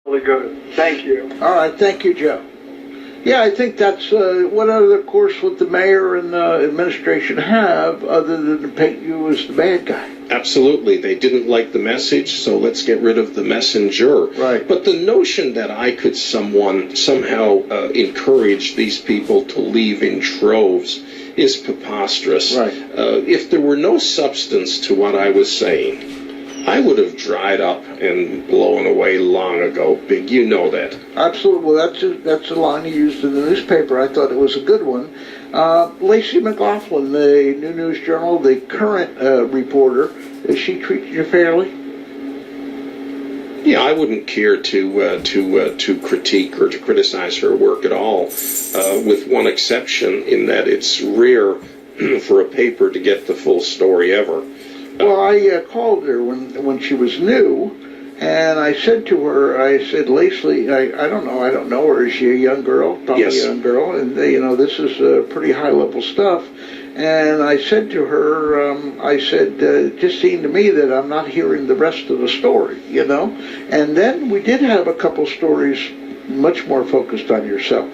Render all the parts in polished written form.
Really good. Thank you. All right, thank you, Joe. Yeah, I think that's what other course would the mayor and the administration have other than to paint you as the bad guy? Absolutely. They didn't like the message, so let's get rid of the messenger. Right. But the notion that I could somehow encourage these people to leave in droves is preposterous. Right. If there were no substance to what I was saying, I would have dried up and blown away long ago, Big. You know that. Absolutely. Well, that's a line you used in the newspaper. I thought it was a good one. Lacey McLaughlin, the New News Journal, the current reporter, is she treating you fairly? Yeah, I wouldn't care to critique or to criticize her work at all, with one exception, in that it's rare for a paper to get the full story ever. Well, I called her when she was new, and I said to her, I said, Lacey, I don't know her. Is she a young girl? Probably Yes. a young girl. And, this is pretty high-level stuff. And I said to her, it just seemed to me that I'm not hearing the rest of the story, And then we did have a couple stories much more focused on yourself.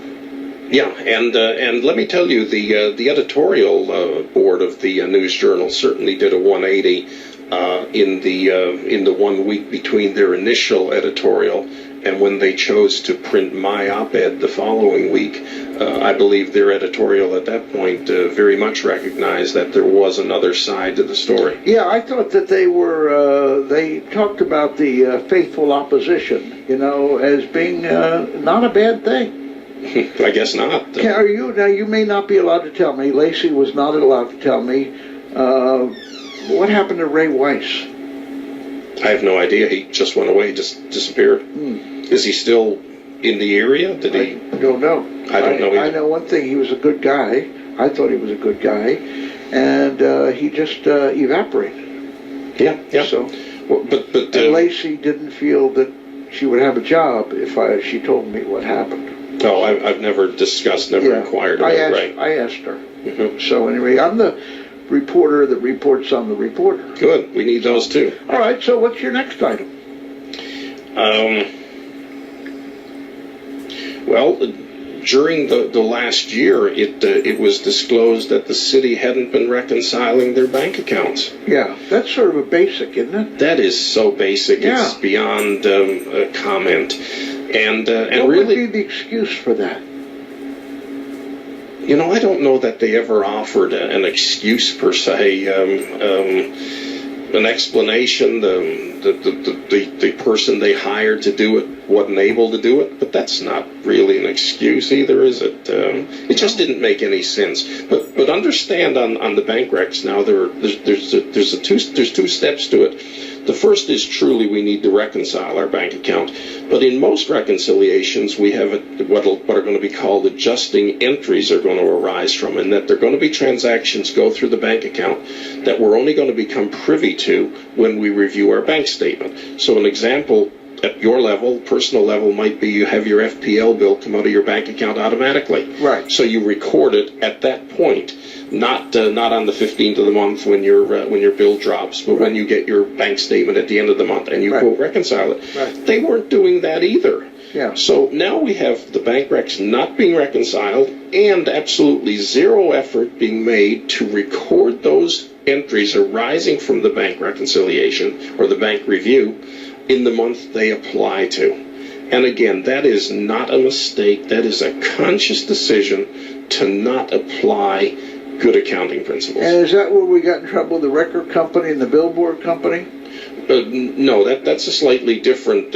Yeah, and let me tell you, the editorial board of the News Journal certainly did a 180 in the 1 week between their initial editorial and when they chose to print my op-ed the following week. I believe their editorial at that point very much recognized that there was another side to the story. Yeah, I thought that they talked about the faithful opposition, as being not a bad thing. I guess not. You may not be allowed to tell me. Lacey was not allowed to tell me. What happened to Ray Weiss? I have no idea. He just went away, just disappeared. Is he still in the area? Did he? I don't know. I don't know either. I know one thing. He was a good guy. I thought he was a good guy. And he just evaporated. Yeah. So, but and Lacey didn't feel that she would have a job if she told me what happened. No, I've never inquired about it. I asked her. Mm-hmm. So anyway, I'm the reporter that reports on the reporter. Good. We need those too. All right. So what's your next item? Well, during the last year, it was disclosed that the city hadn't been reconciling their bank accounts. Yeah, that's sort of a basic, isn't it? That is so basic. Yeah. It's beyond a comment. And what really, would be the excuse for that? I don't know that they ever offered an excuse per se, an explanation. The person they hired to do it wasn't able to do it, but that's not really an excuse either, is it? It just didn't make any sense. But understand on the bank recs now, there's two steps to it. The first is truly we need to reconcile our bank account. But in most reconciliations, we have what are going to be called adjusting entries are going to arise from, and that they're going to be transactions go through the bank account that we're only going to become privy to when we review our bank statement. So an example at your level, personal level, might be you have your FPL bill come out of your bank account automatically. Right. So you record it at that point. Not on the 15th of the month when your bill drops, but when you get your bank statement at the end of the month and you quote reconcile it. Right. They weren't doing that either. Yeah. So now we have the bank recs not being reconciled and absolutely zero effort being made to record those entries arising from the bank reconciliation or the bank review in the month they apply to. And again, that is not a mistake. That is a conscious decision to not apply good accounting principles. And is that where we got in trouble with the record company and the billboard company? No, that's a slightly different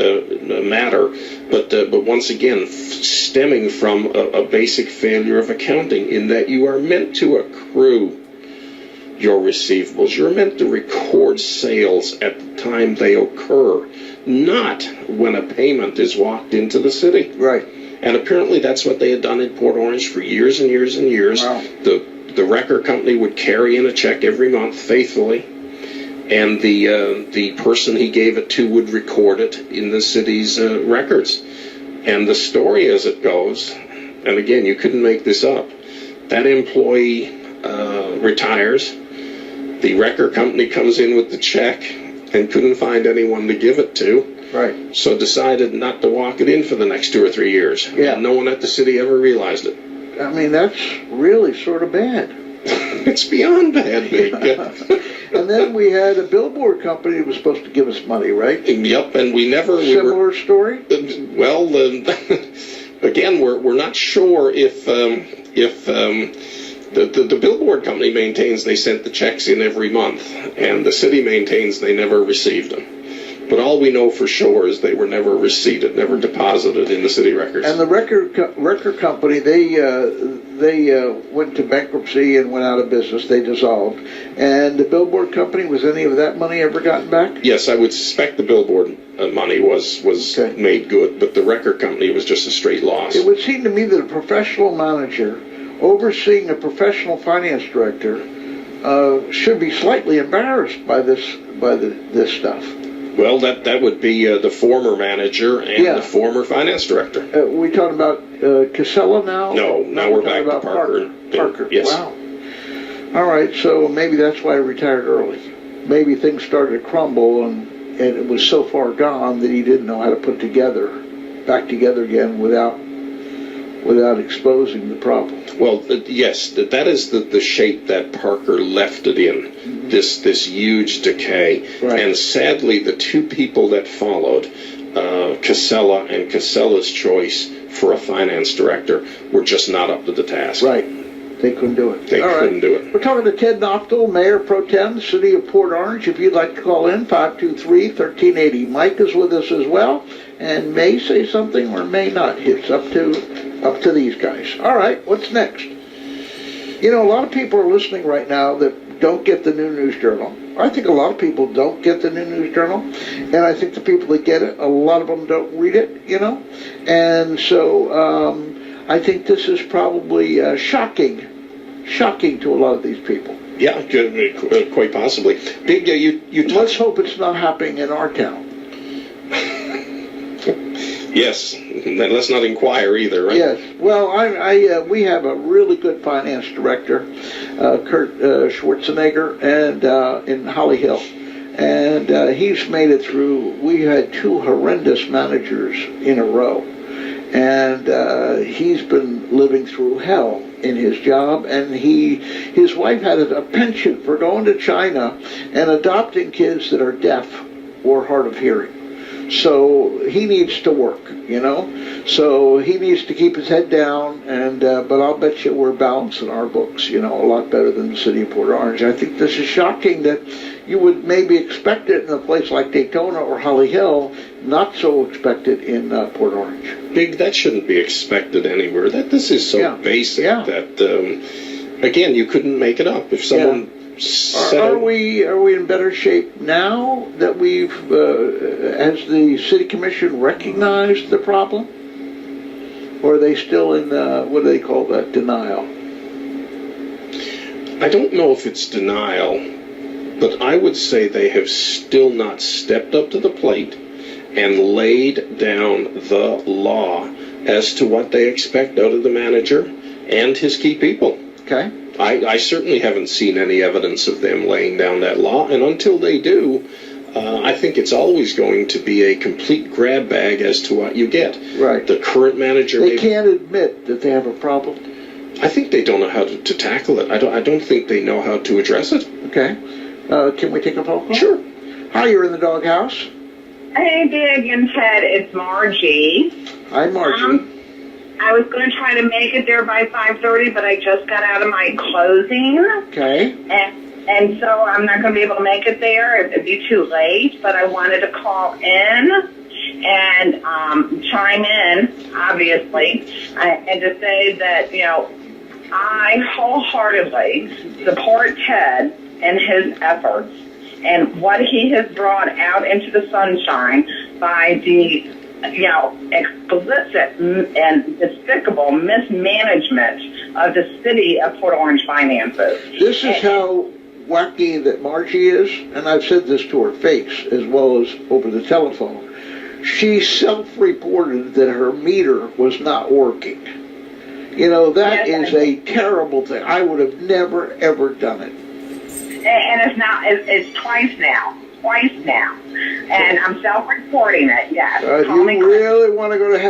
matter. But once again, stemming from a basic failure of accounting in that you are meant to accrue your receivables. You're meant to record sales at the time they occur, not when a payment is walked into the city. Right. And apparently that's what they had done in Port Orange for years and years and years. Wow. The record company would carry in a check every month faithfully, and the person he gave it to would record it in the city's records. And the story as it goes, and again, you couldn't make this up, that employee retires, the record company comes in with the check and couldn't find anyone to give it to, Right. So decided not to walk it in for the next 2 or 3 years. Yeah. And no one at the city ever realized it. I mean, that's really sort of bad. It's beyond bad, Big. And then we had a billboard company that was supposed to give us money, right? Yep, and we never... Similar story? Well, again, we're not sure if the billboard company maintains they sent the checks in every month, and the city maintains they never received them. But all we know for sure is they were never receipted, never deposited in the city records. And the record company, they went to bankruptcy and went out of business. They dissolved. And the billboard company, was any of that money ever gotten back? Yes, I would suspect the billboard money was Okay. made good, but the record company was just a straight loss. It would seem to me that a professional manager overseeing a professional finance director should be slightly embarrassed by this stuff. Well, that would be the former manager and the former finance director. We talking about Casella now? No, now we're back to Parker. Parker. Yes. Wow. All right, so maybe that's why he retired early. Maybe things started to crumble, and it was so far gone that he didn't know how to put back together again without exposing the problem. Well, yes, that is the shape that Parker left it in, this huge decay. Right. And sadly, the two people that followed, Casella and Casella's choice for a finance director, were just not up to the task. Right. They couldn't do it. They couldn't do it. We're talking to Ted Noftall, Mayor Pro Tem, City of Port Orange. If you'd like to call in, 523-1380. Mike is with us as well, and may say something or may not. It's up to these guys. All right, what's next? You know, a lot of people are listening right now that don't get the New News Journal. I think a lot of people don't get the New News Journal, and I think the people that get it, a lot of them don't read it, you know? And so I think this is probably shocking to a lot of these people. Yeah, quite possibly. Big, you Let's hope it's not happening in our town. Yes, let's not inquire either, right? Yes. Well, we have a really good finance director, Kurt Schwarzenegger, and in Holly Hill, and he's made it through. We had 2 horrendous managers in a row, and he's been living through hell in his job, and his wife had a penchant for going to China and adopting kids that are deaf or hard of hearing. So he needs to work, you know. So he needs to keep his head down, and but I'll bet you we're balancing our books, you know, a lot better than the city of Port Orange. I think this is shocking that you would maybe expect it in a place like Daytona or Holly Hill, not so expected in Port Orange. Big, that shouldn't be expected anywhere. This is so basic that again, you couldn't make it up. If someone Are we in better shape now that we've has the city commission recognized the problem, or are they still in what do they call that, denial? I don't know if it's denial, but I would say they have still not stepped up to the plate and laid down the law as to what they expect out of the manager and his key people. Okay. I certainly haven't seen any evidence of them laying down that law, and until they do, I think it's always going to be a complete grab bag as to what you get. Right. The current manager... They can't admit that they have a problem? I think they don't know how to tackle it. I don't think they know how to address it. Okay. Can we take a phone call? Sure. Hi, you're in the doghouse. Hey, Big and Ted, it's Margie. Hi, Margie. I was going to try to make it there by 5:30, but I just got out of my closing. Okay. And so I'm not going to be able to make it there. It'd be too late, but I wanted to call in and chime in, obviously, and to say that, you know, I wholeheartedly support Ted and his efforts and what he has brought out into the sunshine by the, you know, explicit and despicable mismanagement of the city of Port Orange finances. This is how wacky that Margie is, and I've said this to her face as well as over the telephone. She self-reported that her meter was not working. You know, that is a terrible thing. I would have never, ever done it. And it's twice now. twice now. And I'm self-reporting it, yes. Do Call me you really want to go to heaven?